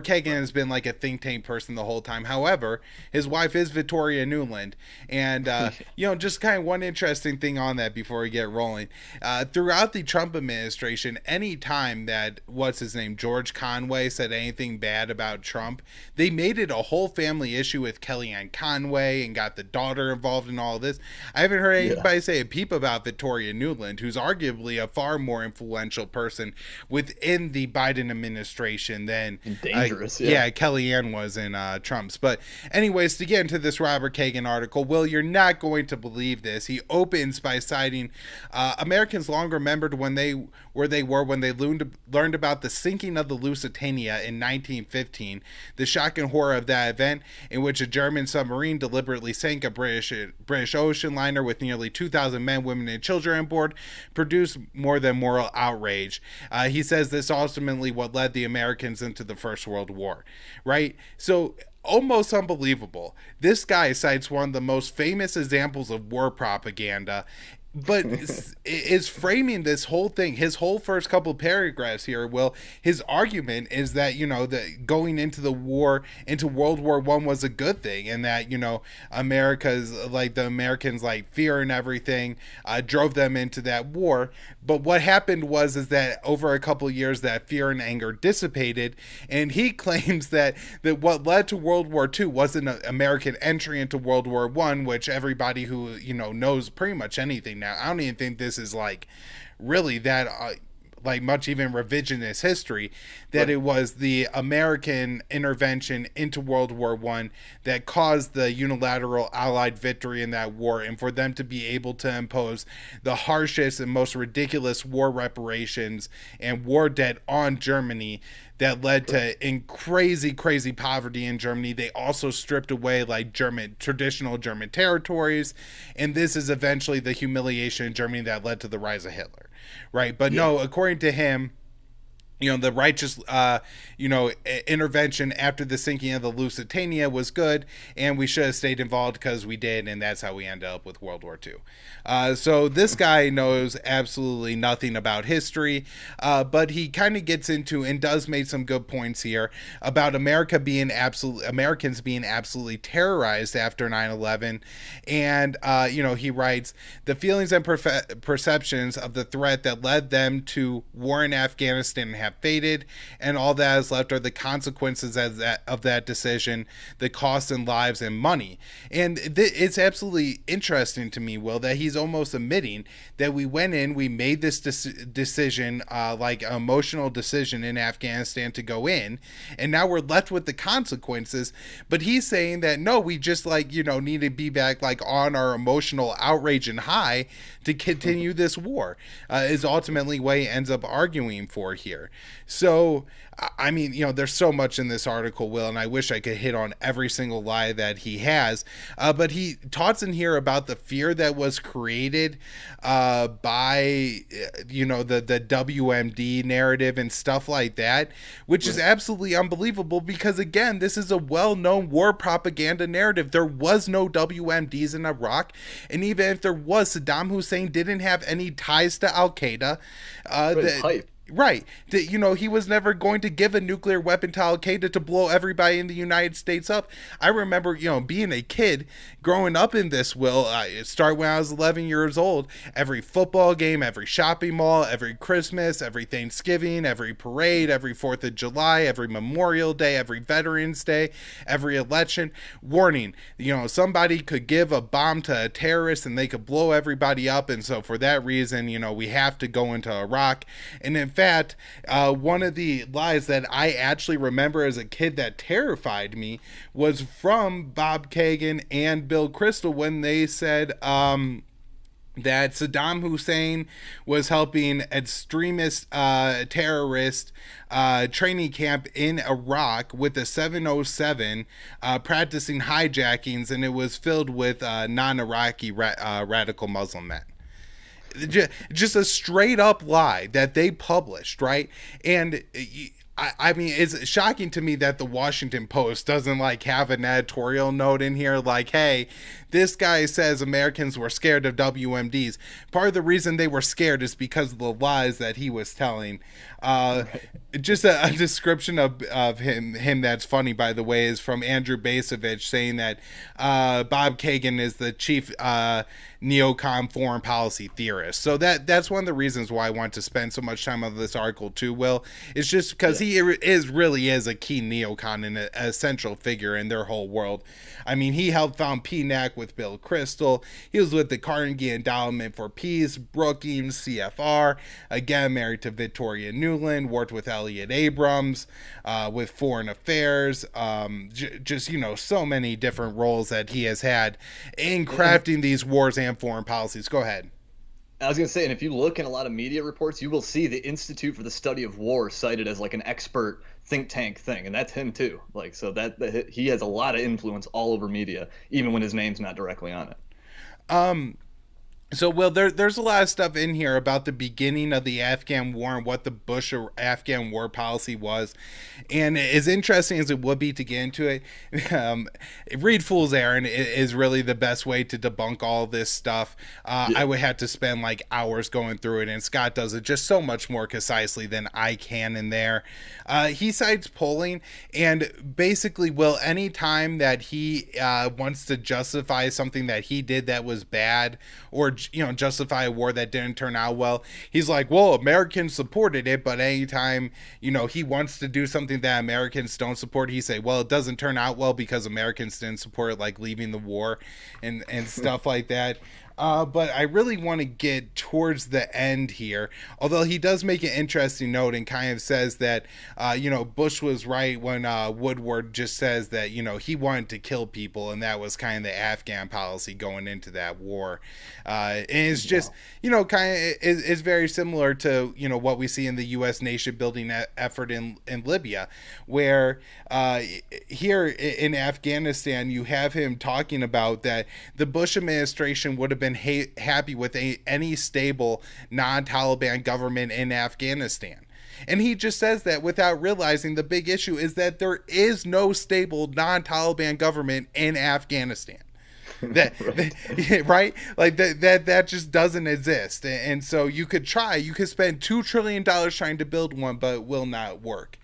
Kagan has been like a think tank person the whole time. However, his wife is Victoria Nuland. And, just kind of one interesting thing on that before we get rolling. Throughout the Trump administration, any time that, what's his name, George Conway said anything bad about Trump, they made it a whole family issue with Kellyanne Conway and got the daughter involved in all this. I haven't heard anybody say a peep about Victoria Nuland, who's arguably a far more influential person within the Biden administration than dangerous. Kellyanne was in Trump's. But anyways, to get into this Robert Kagan article, Will, you're not going to believe this. He opens by citing Americans long remembered when they were when they learned about the sinking of the Lusitania in 1915, the shock and horror of that event, in which a German submarine deliberately sank a British ocean liner with nearly 2,000 men, women, and children on board, produced more than moral outrage. He says this ultimately what led the Americans into the First World War, right? So almost unbelievable. This guy cites one of the most famous examples of war propaganda, but is framing this whole thing. His whole first couple paragraphs here, Will, his argument is that, that going into the war, into World War I was a good thing, and that, America's, like, the Americans, like, fear and everything drove them into that war. But what happened is that over a couple of years, that fear and anger dissipated, and he claims that what led to World War II wasn't an American entry into World War I, which everybody who, knows pretty much anything now. I don't even think this is like really that like much even revisionist history, that it was the American intervention into World War I that caused the unilateral Allied victory in that war, and for them to be able to impose the harshest and most ridiculous war reparations and war debt on Germany that led to crazy poverty in Germany. They also stripped away like traditional German territories, and this is eventually the humiliation in Germany that led to the rise of Hitler, right? But no, according to him, the righteous, intervention after the sinking of the Lusitania was good, and we should have stayed involved because we did, and that's how we ended up with World War II. So this guy knows absolutely nothing about history, but he kind of gets into and does make some good points here about Americans being absolutely terrorized after 9/11, and he writes, the feelings and perceptions of the threat that led them to war in Afghanistan have faded, and all that is left are the consequences of that decision, the cost in lives and money. And it's absolutely interesting to me, Will, that he's almost admitting that we went in, we made this decision, like an emotional decision in Afghanistan to go in, and now we're left with the consequences. But he's saying that no, we just need to be back on our emotional outrage and high to continue this war, is ultimately what he ends up arguing for here. So, I mean, there's so much in this article, Will, and I wish I could hit on every single lie that he has. But he talks in here about the fear that was created by, the WMD narrative and stuff like that, which is absolutely unbelievable because, again, this is a well-known war propaganda narrative. There was no WMDs in Iraq, and even if there was, Saddam Hussein didn't have any ties to Al-Qaeda. Right. He was never going to give a nuclear weapon to Al-Qaeda to blow everybody in the United States up. I remember, being a kid growing up in this, Will, it started when I was 11 years old. Every football game, every shopping mall, every Christmas, every Thanksgiving, every parade, every 4th of July, every Memorial Day, every Veterans Day, every election. Warning, somebody could give a bomb to a terrorist and they could blow everybody up. And so for that reason, we have to go into Iraq. And in fact, one of the lies that I actually remember as a kid that terrified me was from Bob Kagan and Bill Kristol when they said that Saddam Hussein was helping extremist terrorist training camp in Iraq with a 707 practicing hijackings, and it was filled with non-Iraqi radical Muslim men. Just a straight up lie that they published, right? And I mean, it's shocking to me that the Washington Post doesn't have an editorial note in here hey, this guy says Americans were scared of WMDs. Part of the reason they were scared is because of the lies that he was telling Right. Just a description of him that's funny, by the way, is from Andrew Basovich, saying that Bob Kagan is the chief neocon foreign policy theorist. So that's one of the reasons why I want to spend so much time on this article too, Will. It's just because Yeah. he really is a key neocon and a central figure in their whole world. I mean, he helped found PNAC with Bill Kristol. He was with the Carnegie Endowment for Peace, Brookings, CFR. Again, married to Victoria Nuland. Worked with Elliot Abrams, with Foreign Affairs. Just, so many different roles that he has had in And crafting these wars and foreign policies. Go ahead. I was going to say, and if you look in a lot of media reports, you will see the Institute for the Study of War cited as like an expert think tank thing, and that's him too. Like, so that he has a lot of influence all over media, even when his name's not directly on it. So, Will, there's a lot of stuff in here about the beginning of the Afghan War and what the Bush Afghan war policy was. And as interesting as it would be to get into it, read Fool's Errand is really the best way to debunk all this stuff. Yeah. I would have to spend like hours going through it, and Scott does it just so much more concisely than I can in there. He cites polling, and basically, Will, any time that he wants to justify something that he did that was bad, or justify a war that didn't turn out well, he's like, well, Americans supported it. But anytime he wants to do something that Americans don't support, he say, well, it doesn't turn out well because Americans didn't support it, like leaving the war and stuff like that. But I really want to get towards the end here, although he does make an interesting note and kind of says that, Bush was right when Woodward just says that, he wanted to kill people, and that was kind of the Afghan policy going into that war. And it's just, kind of is very similar to, what we see in the U.S. nation building effort in Libya, where here in Afghanistan, you have him talking about that the Bush administration would have been happy with any stable non-Taliban government in Afghanistan. And he just says that without realizing the big issue is that there is no stable non-Taliban government in Afghanistan. that, Right. right, like that just doesn't exist. And so you could spend $2 trillion trying to build one, but it will not work.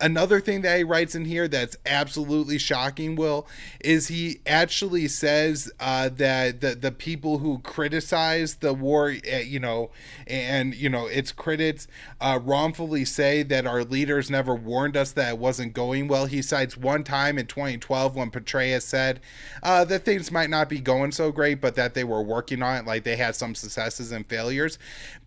Another thing that he writes in here that's absolutely shocking, Will, is he actually says that the people who criticize the war, and its critics wrongfully say that our leaders never warned us that it wasn't going well. He cites one time in 2012 when Petraeus said that things might not be going so great, but that they were working on it, like they had some successes and failures.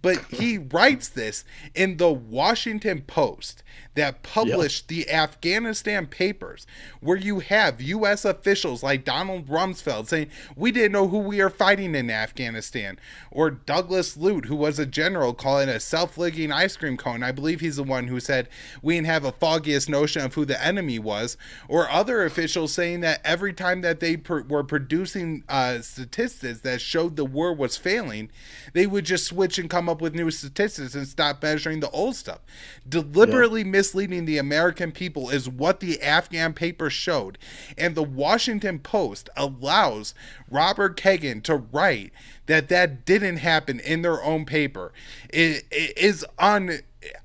But he writes this in the Washington Post that published the Afghanistan papers, where you have U.S. officials like Donald Rumsfeld saying, we didn't know who we are fighting in Afghanistan, or Douglas Lute, who was a general, calling it a self-ligging ice cream cone. I believe he's the one who said we didn't have a foggiest notion of who the enemy was, or other officials saying that every time that they were producing statistics that showed the war was failing, they would just switch and come up with new statistics and stop measuring the old stuff. Deliberately misleading the American people is what the Afghan papers showed. And the Washington Post allows Robert Kagan to write that didn't happen in their own paper.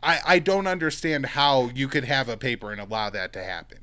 I don't understand how you could have a paper and allow that to happen.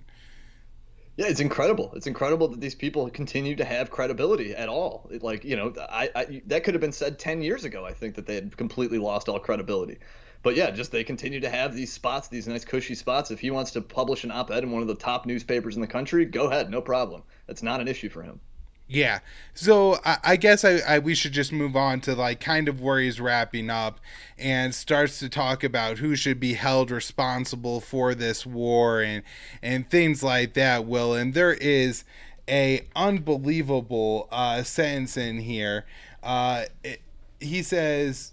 Yeah, it's incredible. It's incredible that these people continue to have credibility at all. That could have been said 10 years ago. I think that they had completely lost all credibility. But yeah, just they continue to have these spots, these nice cushy spots. If he wants to publish an op-ed in one of the top newspapers in the country, go ahead, no problem. That's not an issue for him. Yeah. So I guess we should just move on to like kind of where he's wrapping up and starts to talk about who should be held responsible for this war and things like that, Will. And there is a unbelievable sentence in here. He says,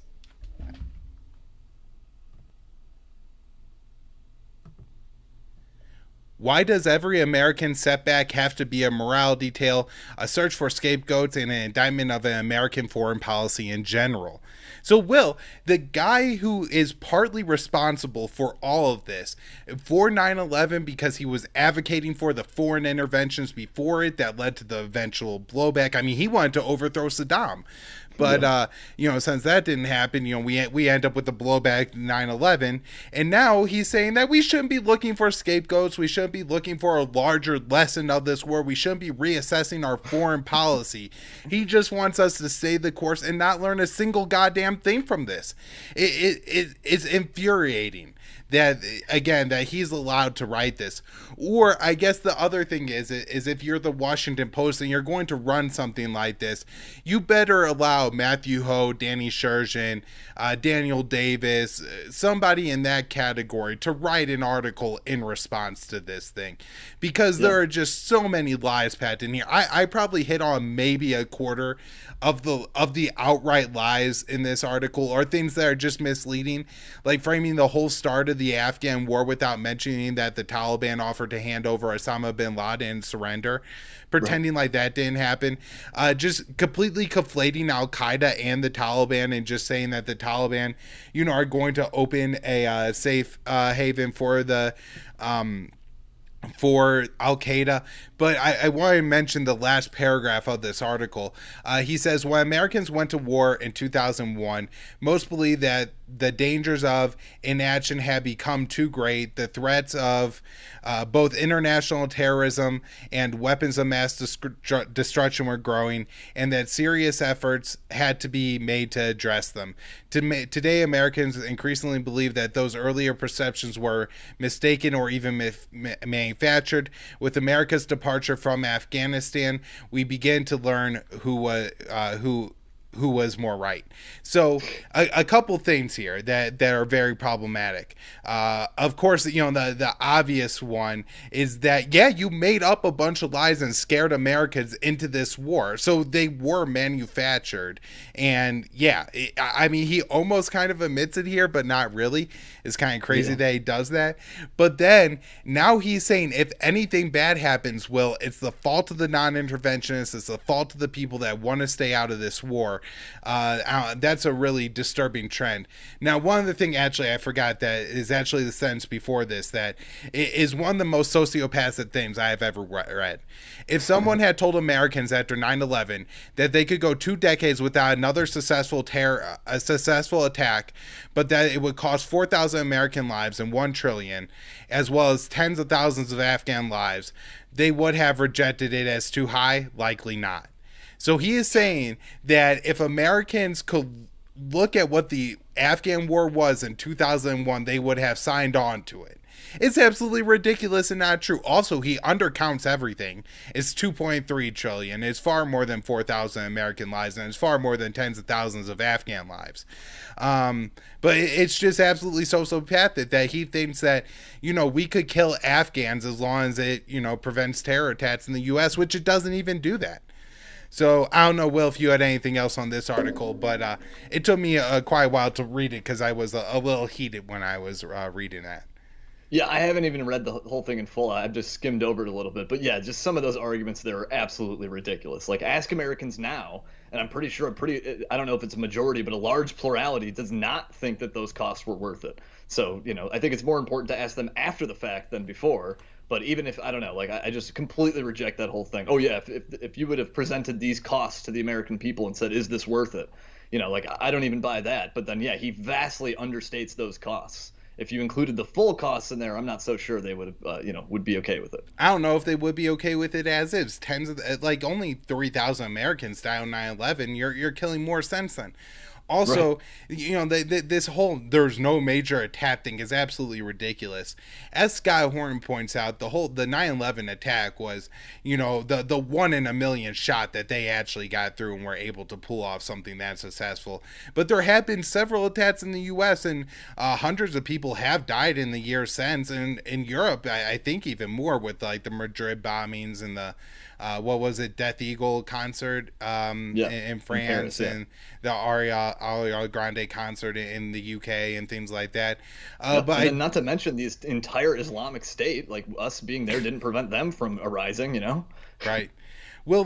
why does every American setback have to be a morale detail, a search for scapegoats, and an indictment of an American foreign policy in general? So, Will, the guy who is partly responsible for all of this, for 9/11, because he was advocating for the foreign interventions before it that led to the eventual blowback. I mean, he wanted to overthrow Saddam. But since that didn't happen, we end up with the blowback 9/11, and now he's saying that we shouldn't be looking for scapegoats. We shouldn't be looking for a larger lesson of this war. We shouldn't be reassessing our foreign policy. He just wants us to stay the course and not learn a single goddamn thing from this. It's infuriating that, again, that he's allowed to write this. Or I guess the other thing is if you're the Washington Post and you're going to run something like this, you better allow Matthew Ho, Danny Shergen, Daniel Davis, somebody in that category to write an article in response to this thing, because there are just so many lies packed in here. I probably hit on maybe a quarter of the outright lies in this article, or things that are just misleading, like framing the whole start of the Afghan war without mentioning that the Taliban offered to hand over Osama bin Laden and surrender, pretending like that didn't happen, just completely conflating Al Qaeda and the Taliban, and just saying that the Taliban, are going to open a safe haven for the for Al Qaeda. But I want to mention the last paragraph of this article. He says, when Americans went to war in 2001, most believed that the dangers of inaction had become too great. The threats of both international terrorism and weapons of mass destruction were growing, and that serious efforts had to be made to address them. Today, Americans increasingly believe that those earlier perceptions were mistaken or even manufactured. With America's departure from Afghanistan, we begin to learn who was more right. So a couple things here that are very problematic. Of course, the obvious one is that, you made up a bunch of lies and scared Americans into this war. So they were manufactured. And he almost kind of admits it here, but not really. It's kind of crazy that he does that. But then now he's saying if anything bad happens, Will, it's the fault of the non-interventionists. It's the fault of the people that want to stay out of this war. That's a really disturbing trend. Now, one of the things actually I forgot that is actually the sentence before this that is one of the most sociopathic things I have ever read. If someone had told Americans after 9/11 that they could go 2 decades without another successful attack, but that it would cost 4,000 American lives and $1 trillion, as well as tens of thousands of Afghan lives, they would have rejected it as too high. Likely not. So he is saying that if Americans could look at what the Afghan war was in 2001, they would have signed on to it. It's absolutely ridiculous and not true. Also, he undercounts everything. It's 2.3 trillion. It's far more than 4,000 American lives, and it's far more than tens of thousands of Afghan lives. But it's just absolutely sociopathic that he thinks that, we could kill Afghans as long as it, prevents terror attacks in the U.S., which it doesn't even do that. So I don't know, Will, if you had anything else on this article, but it took me quite a while to read it because I was a little heated when I was reading that. Yeah, I haven't even read the whole thing in full. I've just skimmed over it a little bit. But yeah, just some of those arguments there are absolutely ridiculous. Like, ask Americans now, and I'm pretty sure I don't know if it's a majority, but a large plurality does not think that those costs were worth it. So, I think it's more important to ask them after the fact than before. But even if, I don't know, like, I just completely reject that whole thing. Oh, yeah, if you would have presented these costs to the American people and said, is this worth it? I don't even buy that. But then, he vastly understates those costs. If you included the full costs in there, I'm not so sure they would have, would be okay with it. I don't know if they would be okay with it as is. Only 3,000 Americans died on 9/11. You're killing more since then. Also, right. This whole there's no major attack thing is absolutely ridiculous. As Scott Horton points out, the 9/11 attack was, the 1 in a million shot that they actually got through and were able to pull off something that successful. But there have been several attacks in the U.S. and hundreds of people have died in the years since. And in Europe, I think even more with like the Madrid bombings and the what was it, Death Eagle concert in France, and the Ariana Grande concert in the UK and things like that. But not to mention the entire Islamic State, like us being there didn't prevent them from arising, Right. Well,